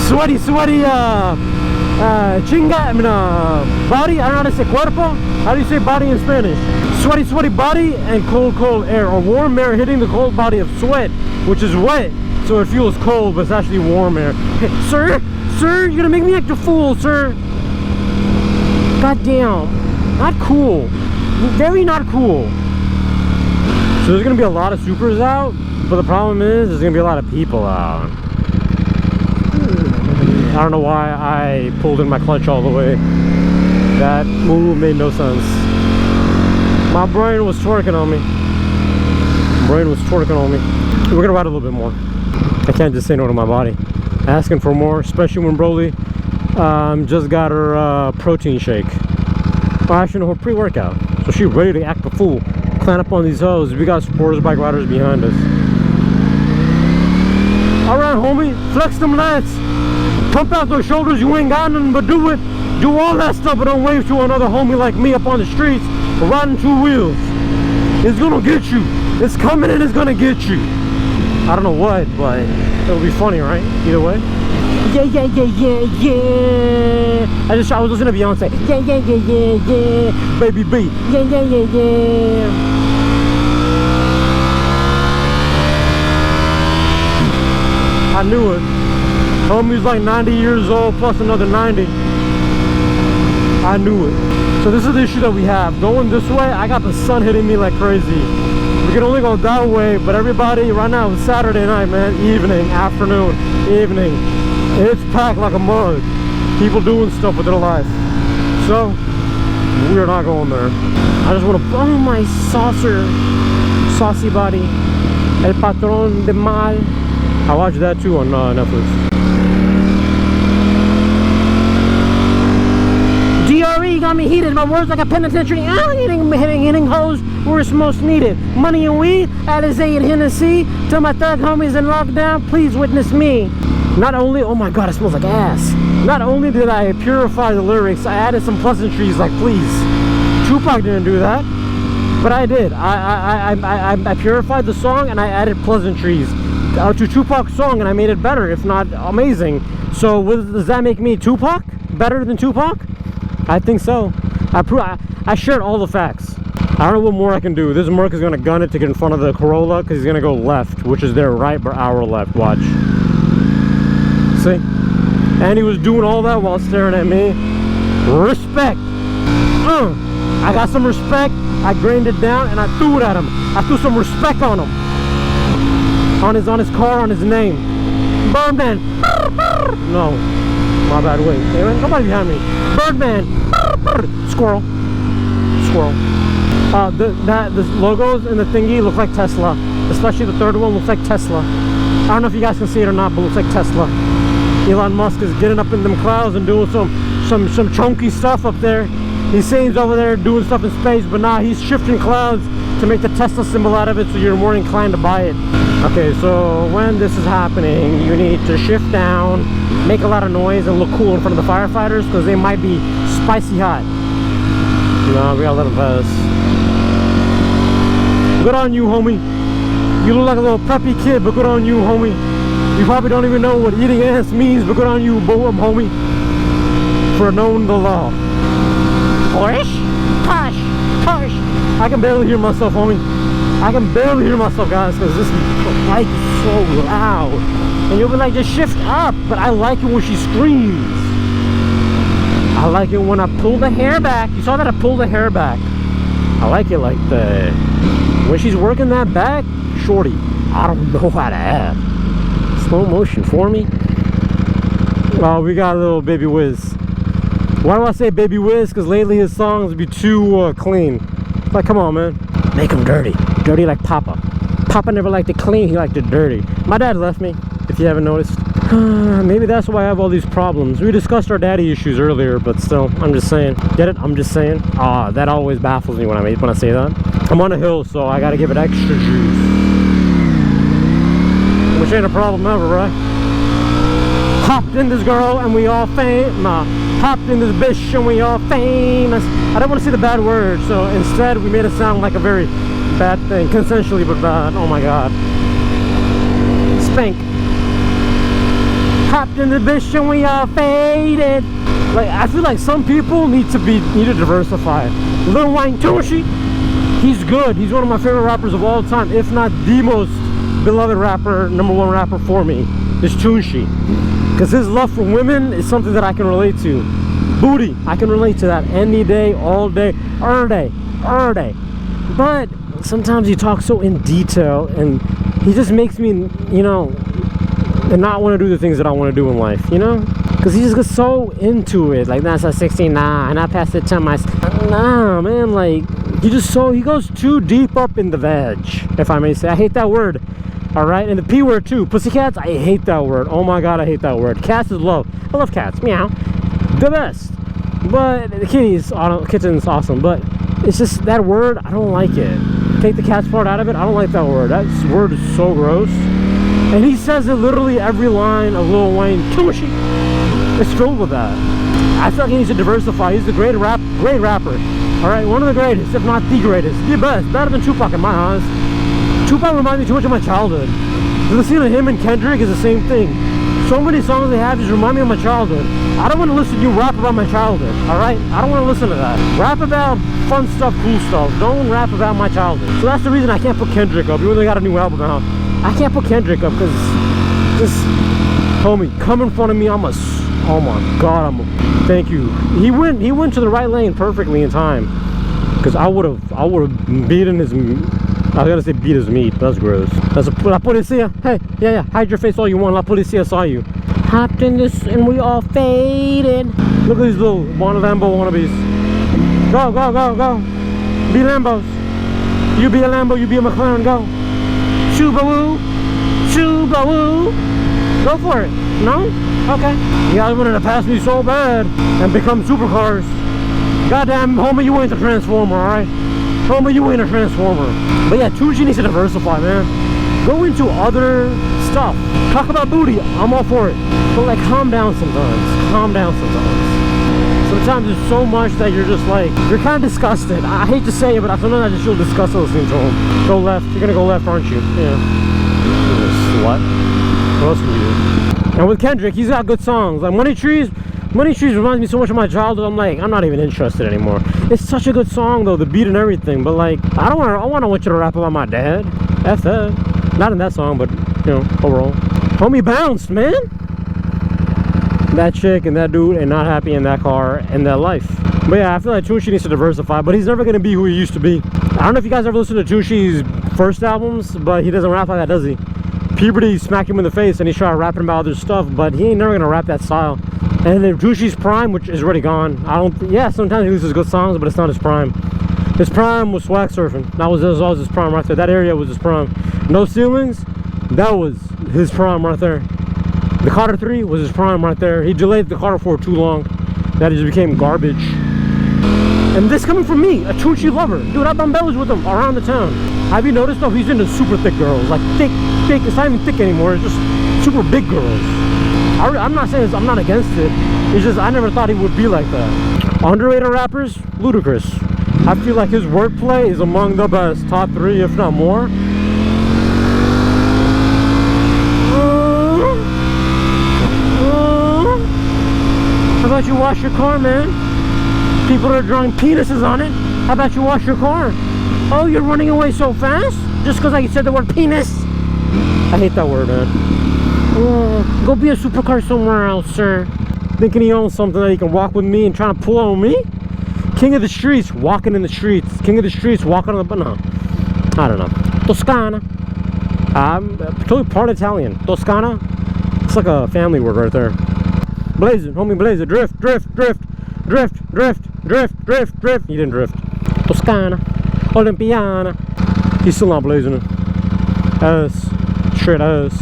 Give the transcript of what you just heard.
sweaty, chinga, I mean, body. I don't know how to say cuerpo. How do you say body in Spanish? Sweaty body and cold air, or warm air hitting the cold body of sweat, which is wet, so it feels cold, but it's actually warm air. Hey, sir, you're gonna make me act a fool, sir. God damn, not cool. Very not cool. So there's gonna be a lot of supers out, but the problem is there's gonna be a lot of people out. I don't know why I pulled in my clutch all the way. That move made no sense. My brain was twerking on me. We're gonna ride a little bit more. I can't just say no to my body. Asking for more, especially when Broly just got her protein shake. Well, actually, no, her pre-workout. So she's ready to act a fool. Climb up on these hoes. We got supporters, bike riders behind us. Alright, homie, flex them lats. Pump out those shoulders, you ain't got nothing but do it. Do all that stuff, but don't wave to another homie like me up on the streets riding 2 wheels. It's gonna get you. It's coming and it's gonna get you. I don't know what, but it'll be funny, right? Either way. Yeah. I was listening to Beyonce. Yeah. Baby B. Yeah. I knew it. Homie's like 90 years old plus another 90. I knew it. So this is the issue that we have. Going this way, I got the sun hitting me like crazy. We can only go that way, but everybody, right now it's Saturday night, man. Evening, afternoon, evening. It's packed like a mug. People doing stuff with their life. So, we're not going there. I just want to blow my saucy body. El Patrón de Mal. I watched that too on Netflix. GRE got me heated. My words like a penitentiary. Hitting hoes where it's most needed. Money and weed, Alizé and Hennessy. Tell my thug homies in lockdown, please witness me. Not only, oh my god, it smells like ass. Not only did I purify the lyrics, I added some pleasantries like please. Tupac didn't do that, but I did. I purified the song and I added pleasantries to Tupac's song, and I made it better, if not amazing. So does that make me Tupac? Better than Tupac? I think so. I shared all the facts. I don't know what more I can do. This Merc is gonna gun it to get in front of the Corolla because he's gonna go left, which is their right, but our left. Watch. See? And he was doing all that while staring at me. Respect. I got some respect. I grained it down and I threw it at him. I threw some respect on him. On his car, on his name. Birdman. No. My bad, wait. Hey, nobody behind me. Birdman. Squirrel. The logos and the thingy look like Tesla. Especially the third one looks like Tesla. I don't know if you guys can see it or not, but it looks like Tesla. Elon Musk is getting up in them clouds and doing some chunky stuff up there. He's saying he's over there doing stuff in space, but nah, he's shifting clouds to make the Tesla symbol out of it, so you're more inclined to buy it. Okay, so when this is happening, you need to shift down, make a lot of noise, and look cool in front of the firefighters, because they might be spicy hot. No, we gotta let them pass. Good on you, homie. You look like a little preppy kid, but good on you, homie. You probably don't even know what eating ants means, but good on you, homie, for knowing the law. Tosh. I can barely hear myself, homie. I can barely hear myself, guys, because this mic is so loud. And you'll be like, just shift up. But I like it when she screams. I like it when I pull the hair back. You saw that I pulled the hair back. I like it like that. When she's working that back, shorty, I don't know how to act. Slow motion for me. Oh, we got a little Baby Wiz. Why do I say Baby Wiz? Because lately his songs be too clean. Like, come on, man. Make him dirty. Dirty like Papa. Papa never liked it clean, he liked it dirty. My dad left me, if you haven't noticed. Maybe that's why I have all these problems. We discussed our daddy issues earlier, but still, I'm just saying. Get it? I'm just saying. That always baffles me when I say that. I'm on a hill, so I gotta give it extra juice. Which ain't a problem ever, right? Hopped in this girl and we all famous. Hopped in this bitch and we all famous. I don't want to say the bad word, so instead we made it sound like a very bad thing. Consensually, but bad. Oh my god. Spank. Hopped in the bitch and we all faded. Like, I feel like some people need to diversify. Lil Wayne Tunechi, he's good. He's one of my favorite rappers of all time, if not the most beloved rapper, #1 rapper for me, is Tunechi. Because his love for women is something that I can relate to. Booty, I can relate to that any day, all day, every day. But sometimes he talks so in detail, and he just makes me, you know, and not want to do the things that I want to do in life, you know? Because he just gets so into it. Like, that's a 69, I passed it to my... Nah, man, like, he goes too deep up in the veg, if I may say. I hate that word, all right? And the P word, too. Pussycats, I hate that word. Oh, my God, I hate that word. Cats is love. I love cats. Meow. The best. But the kitten's awesome. But it's just that word, I don't like it. Take the cat's part out of it, I don't like that word. That word is so gross. And he says it literally every line of Lil Wayne. Tunechi. It's filled with that. I feel like he needs to diversify. He's a great rapper. Alright, one of the greatest, if not the greatest. The best. Better than Tupac in my eyes. Tupac reminds me too much of my childhood. The scene of him and Kendrick is the same thing. So many songs they have just remind me of my childhood. I don't want to listen to you rap about my childhood, alright? I don't want to listen to that. Rap about fun stuff, cool stuff. Don't rap about my childhood. So that's the reason I can't put Kendrick up, even though they got a new album out. I can't put Kendrick up because just, homie, come in front of me, oh my God, thank you. He went to the right lane perfectly in time. Because I would have beaten his, I was gonna say beat his meat, that's gross. That's La Policia, hey, yeah, hide your face all you want, La Policia saw you. Hopped in this and we all faded. Look at these little Lambo wannabes. Go. Be Lambos. You be a Lambo, you be a McLaren, go. Subaru. Go for it. No? Okay. You guys wanted to pass me so bad and become supercars. Goddamn, homie, you ain't a transformer, alright? Homie, you ain't a transformer. But yeah, Tunechi needs to diversify, man. Go into other stuff. Talk about booty, I'm all for it. But like, calm down sometimes. Sometimes there's so much that you're just like, you're kind of disgusted. I hate to say it, but sometimes I just feel disgusted listening to him. Go left. You're gonna go left, aren't you? Yeah. You're a slut. What else can we do? And with Kendrick, he's got good songs. Like Money Trees reminds me so much of my childhood. I'm like, I'm not even interested anymore. It's such a good song though, the beat and everything. But like, I want you to rap about my dad. F that. Not in that song, but you know, overall. Homie bounced, man. That chick and that dude ain't not happy in that car and that life. But yeah, I feel like Tunechi needs to diversify, but he's never gonna be who he used to be. I don't know if you guys ever listened to Tunechi's first albums, but he doesn't rap like that, does he? Puberty smacked him in the face and he started rapping about other stuff, but he ain't never gonna rap that style. And in Tunechi's prime, which is already gone, yeah, sometimes he loses good songs, but it's not his prime. His prime was swag surfing. That was his prime right there. That area was his prime. No Ceilings, that was his prime right there. The Carter 3 was his prime right there. He delayed the Carter 4 too long. That just became garbage. And this coming from me, a Tunechi lover. Dude, I bumbelos with him around the town. Have you noticed though, he's into super thick girls. Like thick, it's not even thick anymore, it's just super big girls. I'm not saying I'm not against it. It's just I never thought he would be like that. Underrated rappers, Ludacris. I feel like his wordplay is among the best. Top 3, if not more. How about you wash your car, man? People are drawing penises on it. How about you wash your car? Oh, you're running away so fast? Just because I said the word penis? I hate that word, man. Oh, go be a supercar somewhere else, sir. Thinking he owns something that he can walk with me and trying to pull on me? King of the streets, walking in the streets. King of the streets, walking on the... No. I don't know. Toscana. I'm totally part Italian. Toscana. It's like a family word right there. Blaze it, homie, blaze it. Drift. He didn't drift. Toscana. Olimpiana. He's still not blazing it. Ass. Straight ass.